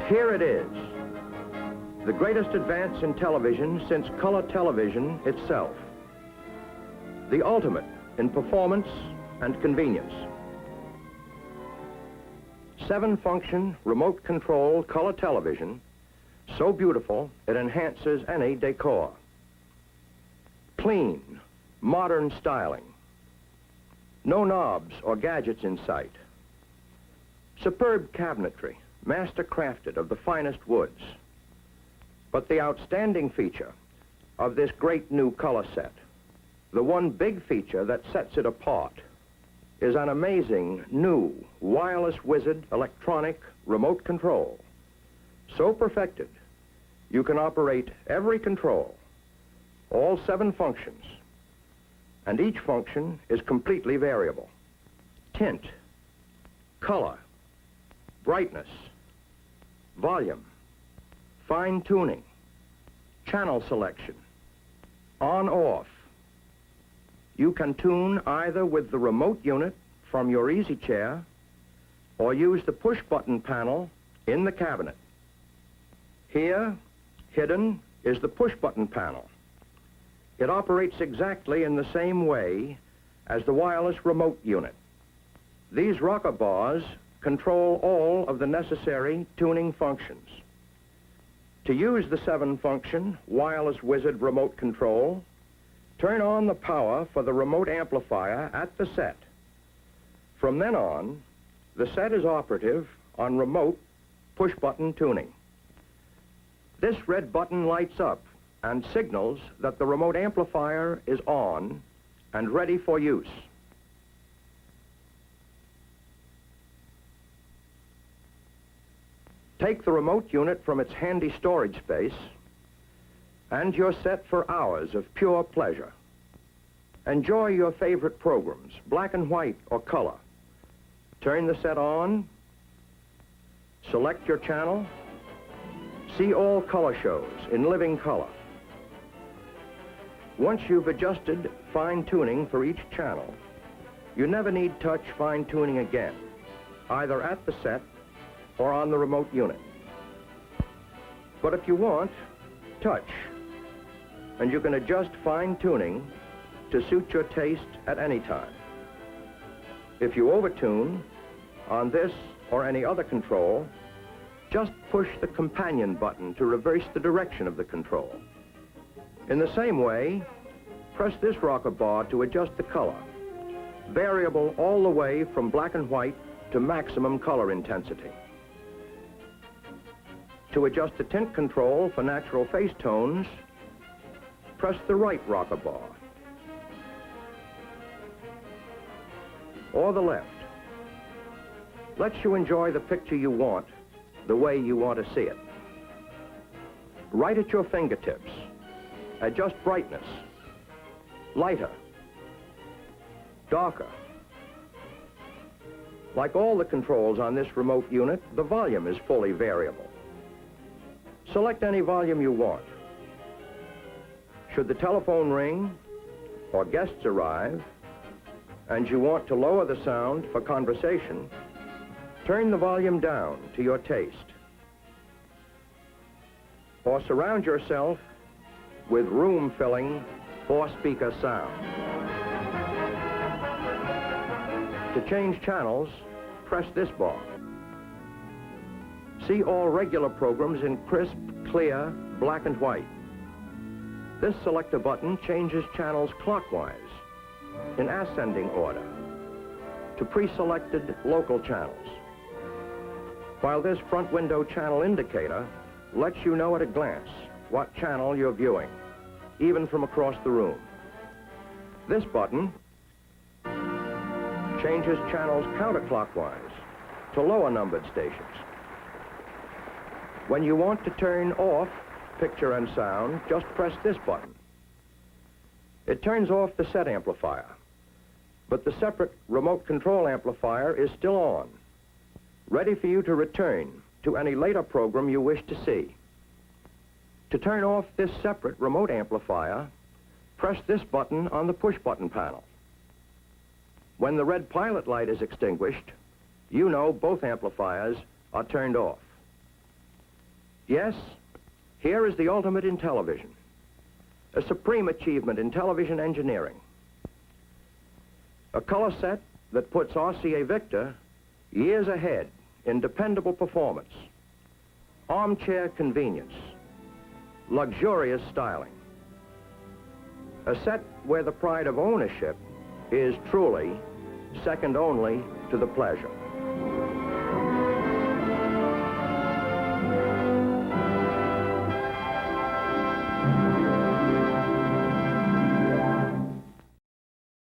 Here it is, the greatest advance in television since color television itself. The ultimate in performance and convenience. 7-function remote control color television, so beautiful it enhances any decor. Clean, modern styling. No knobs or gadgets in sight. Superb cabinetry, master crafted of the finest woods. But the outstanding feature of this great new color set, the one big feature that sets it apart, is an amazing new wireless wizard electronic remote control. So perfected, you can operate every control, all 7 functions, and each function is completely variable. Tint, color, brightness, volume, fine tuning, channel selection, on-off. You can tune either with the remote unit from your easy chair or use the push-button panel in the cabinet. Here, hidden, is the push-button panel. It operates exactly in the same way as the wireless remote unit. These rocker bars control all of the necessary tuning functions. To use the 7-function wireless wizard remote control, turn on the power for the remote amplifier at the set. From then on, the set is operative on remote push-button tuning. This red button lights up and signals that the remote amplifier is on and ready for use. Take the remote unit from its handy storage space, and you're set for hours of pure pleasure. Enjoy your favorite programs, black and white or color. Turn the set on, select your channel, see all color shows in living color. Once you've adjusted fine-tuning for each channel, you never need touch fine-tuning again, either at the set or on the remote unit. But if you want, touch, and you can adjust fine-tuning to suit your taste at any time. If you overtune on this or any other control, just push the companion button to reverse the direction of the control. In the same way, press this rocker bar to adjust the color, variable all the way from black and white to maximum color intensity. To adjust the tint control for natural face tones, press the right rocker bar, or the left. Lets you enjoy the picture you want, the way you want to see it. Right at your fingertips, adjust brightness, lighter, darker. Like all the controls on this remote unit, the volume is fully variable. Select any volume you want. Should the telephone ring or guests arrive, and you want to lower the sound for conversation, turn the volume down to your taste. Or surround yourself with room-filling 4-speaker sound. To change channels, press this bar. See all regular programs in crisp, clear, black and white. This selector button changes channels clockwise, in ascending order, to pre-selected local channels, while this front window channel indicator lets you know at a glance what channel you're viewing, even from across the room. This button changes channels counterclockwise to lower numbered stations. When you want to turn off picture and sound, just press this button. It turns off the set amplifier, but the separate remote control amplifier is still on, ready for you to return to any later program you wish to see. To turn off this separate remote amplifier, press this button on the push-button panel. When the red pilot light is extinguished, you know both amplifiers are turned off. Yes, here is the ultimate in television. A supreme achievement in television engineering. A color set that puts RCA Victor years ahead in dependable performance, armchair convenience, luxurious styling. A set where the pride of ownership is truly second only to the pleasure.